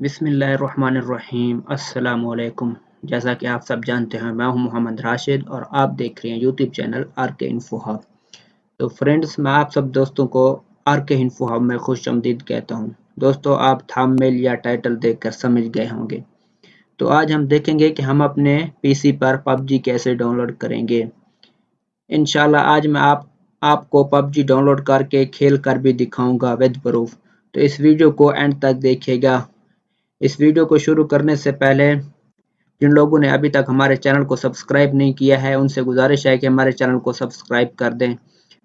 बिस्मिल्लाहिर्रहमानिर्रहीम अस्सलामुअलैकुम। जैसा कि आप सब जानते हैं, मैं हूं मोहम्मद राशिद और आप देख रहे हैं YouTube channel RK info hub. तो फ्रेंड्स, मैं आप सब दोस्तों को आरके इन्फो हब में खुशामदीद कहता हूं। दोस्तों, आप थंबनेल या टाइटल देखकर समझ गए होंगे। तो आज हम देखेंगे कि हम अपने पीसी पर पबजी कैसे डाउनलोड करेंगे। इंशाल्लाह आज मैं आपको पबजी डाउनलोड करके खेल कर भी दिखाऊंगा विद प्रूफ। तो इस वीडियो को एंड तक देखिएगा। इस वीडियो को शुरू करने से पहले जिन लोगों ने अभी तक हमारे चैनल को सब्सक्राइब नहीं किया है, उनसे गुजारिश है कि हमारे चैनल को सब्सक्राइब कर दें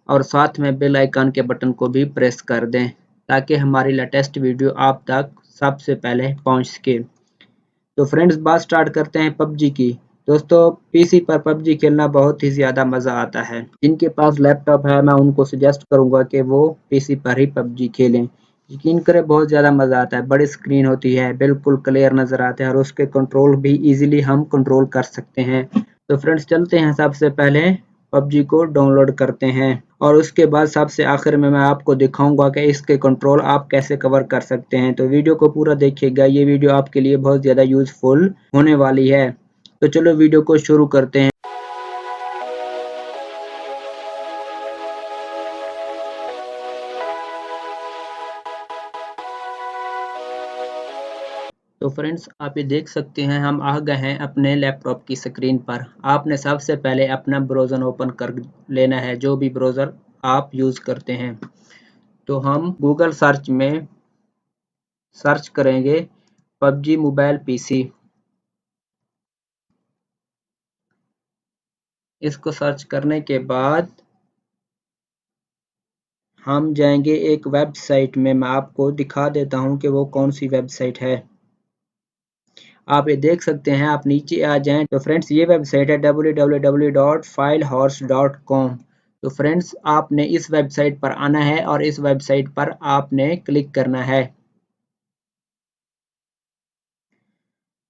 और साथ में बेल आइकन के बटन को भी प्रेस कर दें ताकि हमारी लेटेस्ट वीडियो आप तक सबसे पहले पहुंच सके। तो फ्रेंड्स, बात स्टार्ट करते हैं पबजी की। दोस्तों, पीसी पर पबजी खेलना बहुत ही ज़्यादा मज़ा आता है। जिनके पास लैपटॉप है, मैं उनको सजेस्ट करूंगा कि वो पीसी पर ही पबजी खेलें। यकीन करें, बहुत ज़्यादा मज़ा आता है। बड़ी स्क्रीन होती है, बिल्कुल क्लियर नज़र आते हैं और उसके कंट्रोल भी इजीली हम कंट्रोल कर सकते हैं। तो फ्रेंड्स, चलते हैं, सबसे पहले पबजी को डाउनलोड करते हैं और उसके बाद सबसे आखिर में मैं आपको दिखाऊंगा कि इसके कंट्रोल आप कैसे कवर कर सकते हैं। तो वीडियो को पूरा देखिएगा, ये वीडियो आपके लिए बहुत ज़्यादा यूज़फुल होने वाली है। तो चलो वीडियो को शुरू करते हैं। तो फ्रेंड्स, आप ये देख सकते हैं, हम आ गए हैं अपने लैपटॉप की स्क्रीन पर। आपने सबसे पहले अपना ब्राउज़र ओपन कर लेना है, जो भी ब्राउज़र आप यूज़ करते हैं। तो हम गूगल सर्च में सर्च करेंगे पबजी मोबाइल पीसी। इसको सर्च करने के बाद हम जाएंगे एक वेबसाइट में। मैं आपको दिखा देता हूं कि वो कौन सी वेबसाइट है। आप ये देख सकते हैं, आप नीचे आ जाएं तो फ्रेंड्स ये वेबसाइट है www.filehorse.com। तो फ्रेंड्स, आपने इस वेबसाइट पर आना है और इस वेबसाइट पर आपने क्लिक करना है।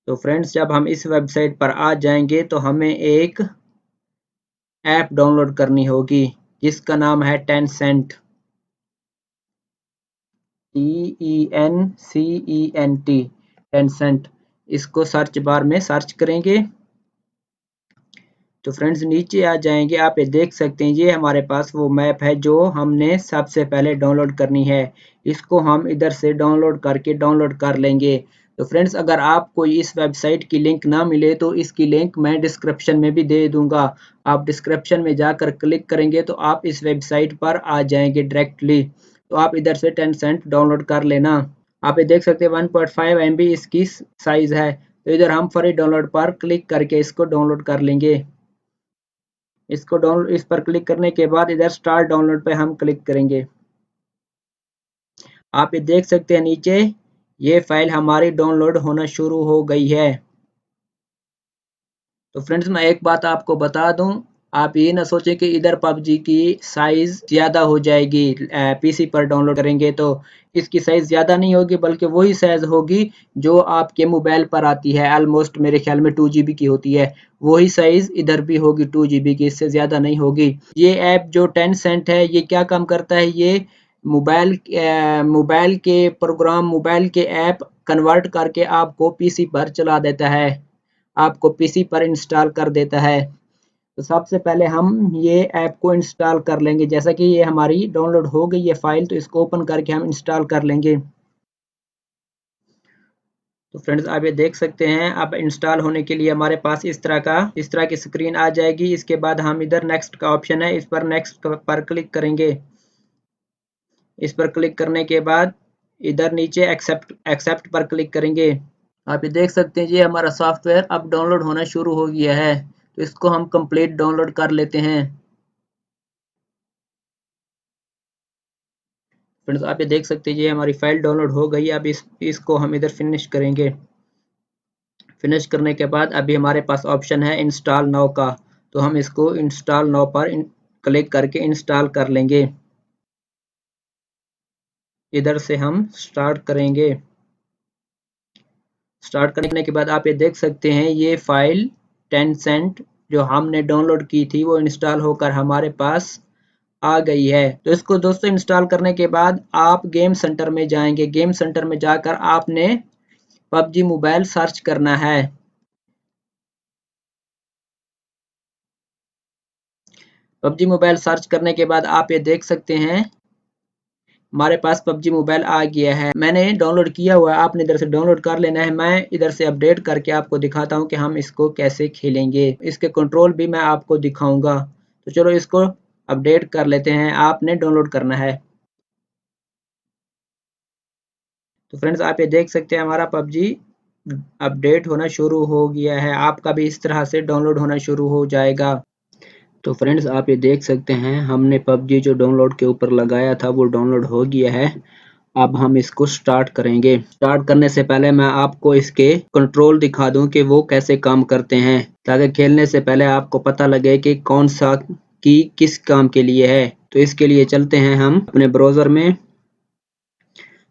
तो फ्रेंड्स, जब हम इस वेबसाइट पर आ जाएंगे तो हमें एक ऐप डाउनलोड करनी होगी जिसका नाम है टेंसेंट, TENCENT, टेंसेंट। इसको सर्च बार में सर्च करेंगे तो फ्रेंड्स नीचे आ जाएंगे। आप ये देख सकते हैं, ये हमारे पास वो मैप है जो हमने सबसे पहले डाउनलोड करनी है। इसको हम इधर से डाउनलोड कर लेंगे। तो फ्रेंड्स, अगर आपको इस वेबसाइट की लिंक ना मिले तो इसकी लिंक मैं डिस्क्रिप्शन में भी दे दूंगा। आप डिस्क्रिप्शन में जाकर क्लिक करेंगे तो आप इस वेबसाइट पर आ जाएंगे डायरेक्टली। तो आप इधर से टेंसेंट डाउनलोड कर लेना। आप ये देख सकते हैं 1.5 MB इसकी साइज है। तो इधर हम फ्री डाउनलोड पर क्लिक करके इसको डाउनलोड कर लेंगे। इस पर क्लिक करने के बाद इधर स्टार्ट डाउनलोड पे हम क्लिक करेंगे। आप ये देख सकते हैं नीचे ये फाइल हमारी डाउनलोड होना शुरू हो गई है। तो फ्रेंड्स, मैं एक बात आपको बता दूं, आप ये ना सोचें कि इधर पबजी की साइज ज्यादा हो जाएगी। पीसी पर डाउनलोड करेंगे तो इसकी साइज ज्यादा नहीं होगी, बल्कि वही साइज होगी जो आपके मोबाइल पर आती है। ऑलमोस्ट मेरे ख्याल में 2 GB की होती है, वही साइज इधर भी होगी 2 GB की, इससे ज्यादा नहीं होगी। ये ऐप जो टेंसेंट है, ये क्या काम करता है, ये मोबाइल के प्रोग्राम, मोबाइल के ऐप कन्वर्ट करके आपको पीसी पर चला देता है, आपको पीसी पर इंस्टॉल कर देता है। तो सबसे पहले हम ये ऐप को इंस्टॉल कर लेंगे। जैसा कि ये हमारी डाउनलोड हो गई है फाइल, तो इसको ओपन करके हम इंस्टॉल कर लेंगे। तो फ्रेंड्स, आप ये देख सकते हैं, अब इंस्टॉल होने के लिए हमारे पास इस तरह की स्क्रीन आ जाएगी। इसके बाद हम इधर नेक्स्ट का ऑप्शन है, इस पर नेक्स्ट पर क्लिक करेंगे। इस पर क्लिक करने के बाद इधर नीचे एक्सेप्ट पर क्लिक करेंगे। आप ये देख सकते हैं, ये हमारा सॉफ्टवेयर अब डाउनलोड होना शुरू हो गया है। तो इसको हम कंप्लीट डाउनलोड कर लेते हैं। फ्रेंड्स, आप ये देख सकते हैं, ये हमारी फाइल डाउनलोड हो गई। अब इसको हम इधर फिनिश करेंगे। फिनिश करने के बाद अभी हमारे पास ऑप्शन है इंस्टॉल नाउ का, तो हम इसको इंस्टॉल नाउ पर क्लिक करके इंस्टॉल कर लेंगे। इधर से हम स्टार्ट करेंगे। स्टार्ट करने के बाद आप ये देख सकते हैं, ये फाइल टेंसेंट जो हमने डाउनलोड की थी वो इंस्टॉल होकर हमारे पास आ गई है। तो इसको दोस्तों इंस्टॉल करने के बाद आप गेम सेंटर में जाएंगे। गेम सेंटर में जाकर आपने पबजी मोबाइल सर्च करना है। पबजी मोबाइल सर्च करने के बाद आप ये देख सकते हैं हमारे पास पबजी मोबाइल आ गया है। मैंने डाउनलोड किया हुआ है, आपने इधर से डाउनलोड कर लेना है। मैं इधर से अपडेट करके आपको दिखाता हूँ कि हम इसको कैसे खेलेंगे। इसके कंट्रोल भी मैं आपको दिखाऊंगा। तो चलो इसको अपडेट कर लेते हैं। आपने डाउनलोड करना है। तो फ्रेंड्स आप ये देख सकते हैं हमारा पबजी अपडेट होना शुरू हो गया है। आपका भी इस तरह से डाउनलोड होना शुरू हो जाएगा। तो फ्रेंड्स आप ये देख सकते हैं हमने पबजी जो डाउनलोड के ऊपर लगाया था वो डाउनलोड हो गया है। अब हम इसको स्टार्ट करेंगे। स्टार्ट करने से पहले मैं आपको इसके कंट्रोल दिखा दूं कि वो कैसे काम करते हैं, ताकि खेलने से पहले आपको पता लगे कि कौन सा की किस काम के लिए है। तो इसके लिए चलते हैं हम अपने ब्राउजर में।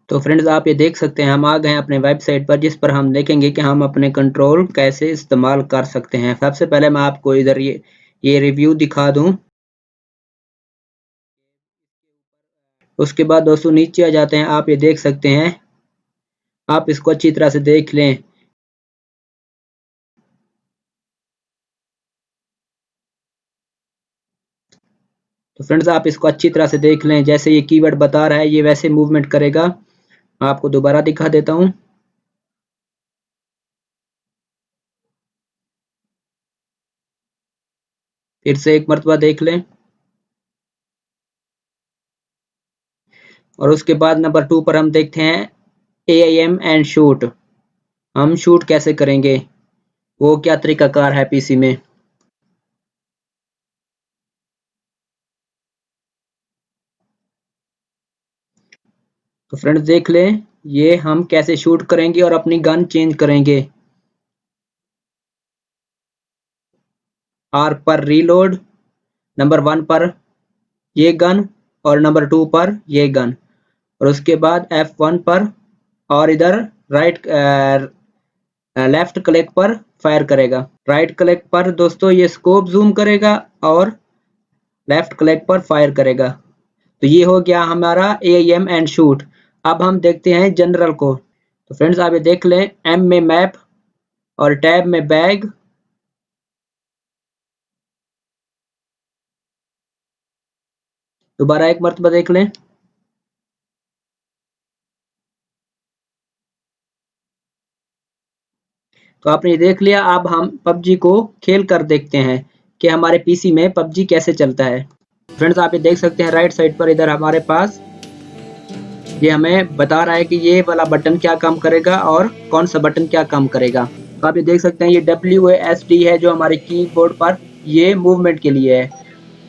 तो फ्रेंड्स आप ये देख सकते हैं हम आ गए हैं अपने वेबसाइट पर, जिस पर हम देखेंगे कि हम अपने कंट्रोल कैसे इस्तेमाल कर सकते हैं। सबसे पहले मैं आपको इधर ये रिव्यू दिखा दूं। उसके बाद दोस्तों नीचे आ जाते हैं। आप ये देख सकते हैं, आप इसको अच्छी तरह से देख लें। तो फ्रेंड्स आप इसको अच्छी तरह से देख लें। जैसे ये कीवर्ड बता रहा है ये वैसे मूवमेंट करेगा। मैं आपको दोबारा दिखा देता हूँ। फिर से एक मरतबा देख लें। और उसके बाद नंबर 2 पर हम देखते हैं AIM एंड शूट। हम शूट कैसे करेंगे, वो क्या तरीकाकार है पीसी में। तो फ्रेंड्स देख लें ये हम कैसे शूट करेंगे और अपनी गन चेंज करेंगे। R पर रीलोड, नंबर 1 पर ये गन और नंबर 2 पर ये गन, और उसके बाद F1 पर और इधर राइट लेफ्ट क्लिक पर फायर करेगा। राइट क्लिक पर दोस्तों ये स्कोप जूम करेगा और लेफ्ट क्लिक पर फायर करेगा। तो ये हो गया हमारा AIM एंड शूट। अब हम देखते हैं जनरल को। तो फ्रेंड्स आप ये देख लें, M में मैप और टैब में बैग। दोबारा एक मरतबा देख लें। तो आपने ये देख लिया। अब हम पबजी को खेल कर देखते हैं कि हमारे पीसी में पबजी कैसे चलता है। फ्रेंड्स आप ये देख सकते हैं राइट साइड पर इधर हमारे पास ये हमें बता रहा है कि ये वाला बटन क्या काम करेगा और कौन सा बटन क्या काम करेगा। तो आप ये देख सकते हैं ये WASD है जो हमारे कीबोर्ड पर ये मूवमेंट के लिए है,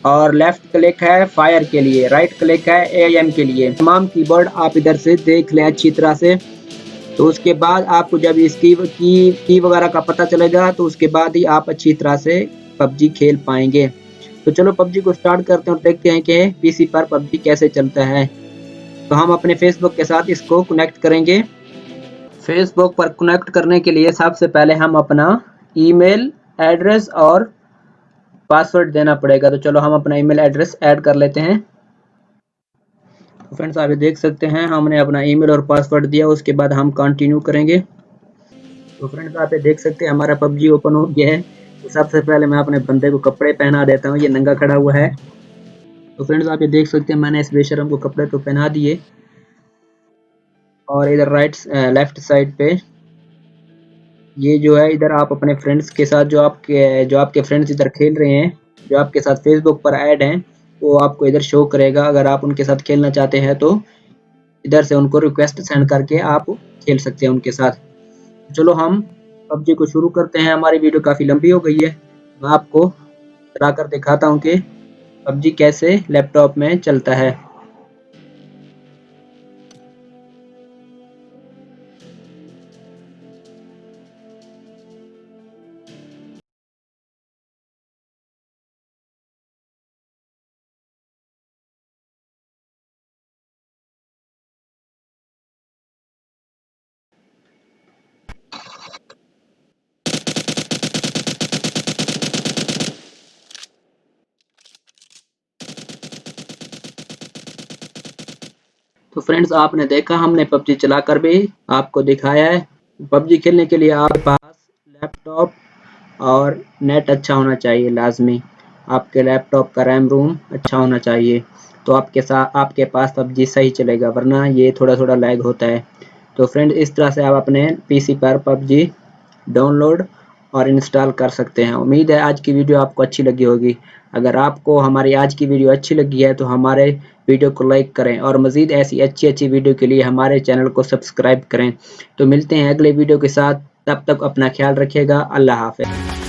और लेफ्ट क्लिक है फायर के लिए, राइट क्लिक है AIM के लिए। तमाम कीबोर्ड आप इधर से देख लें अच्छी तरह से। तो उसके बाद आपको जब इसकी की वगैरह का पता चलेगा तो उसके बाद ही आप अच्छी तरह से पबजी खेल पाएंगे। तो चलो पबजी को स्टार्ट करते हैं और देखते हैं कि पीसी पर पबजी कैसे चलता है। तो हम अपने फेसबुक के साथ इसको कनेक्ट करेंगे। फेसबुक पर कनेक्ट करने के लिए सबसे पहले हम अपना ईमेल एड्रेस और पासवर्ड देना पड़ेगा। तो चलो हम अपना ईमेल एड्रेस ऐड कर लेते हैं। तो फ्रेंड्स आप ये देख सकते हैं हमने अपना ईमेल और पासवर्ड दिया, उसके बाद हम कंटिन्यू करेंगे। तो फ्रेंड्स आप ये देख सकते हैं हमारा पबजी ओपन हो गया है। तो सबसे पहले मैं अपने बंदे को कपड़े पहना देता हूँ, ये नंगा खड़ा हुआ है। तो फ्रेंड्स आप ये देख सकते हैं मैंने इस बेशरम को कपड़े तो पहना दिए। और इधर लेफ्ट साइड पे ये जो है इधर आप अपने फ्रेंड्स के साथ जो आपके फ्रेंड्स इधर खेल रहे हैं, जो आपके साथ फेसबुक पर ऐड हैं, वो आपको इधर शो करेगा। अगर आप उनके साथ खेलना चाहते हैं तो इधर से उनको रिक्वेस्ट सेंड करके आप खेल सकते हैं उनके साथ। चलो हम पबजी को शुरू करते हैं। हमारी वीडियो काफ़ी लंबी हो गई है। मैं आपको चला कर दिखाता हूँ कि पबजी कैसे लैपटॉप में चलता है। तो फ्रेंड्स आपने देखा हमने पबजी चलाकर भी आपको दिखाया है। पबजी खेलने के लिए आपके पास लैपटॉप और नेट अच्छा होना चाहिए लाजमी। आपके लैपटॉप का रैम रोम अच्छा होना चाहिए, तो आपके पास पबजी सही चलेगा, वरना ये थोड़ा थोड़ा लैग होता है। तो फ्रेंड इस तरह से आप अपने पीसी पर पबजी डाउनलोड और इंस्टॉल कर सकते हैं। उम्मीद है आज की वीडियो आपको अच्छी लगी होगी। अगर आपको हमारी आज की वीडियो अच्छी लगी है तो हमारे वीडियो को लाइक करें और मज़ीद ऐसी अच्छी अच्छी वीडियो के लिए हमारे चैनल को सब्सक्राइब करें। तो मिलते हैं अगले वीडियो के साथ, तब तक अपना ख्याल रखिएगा। अल्लाह हाफ़िज़।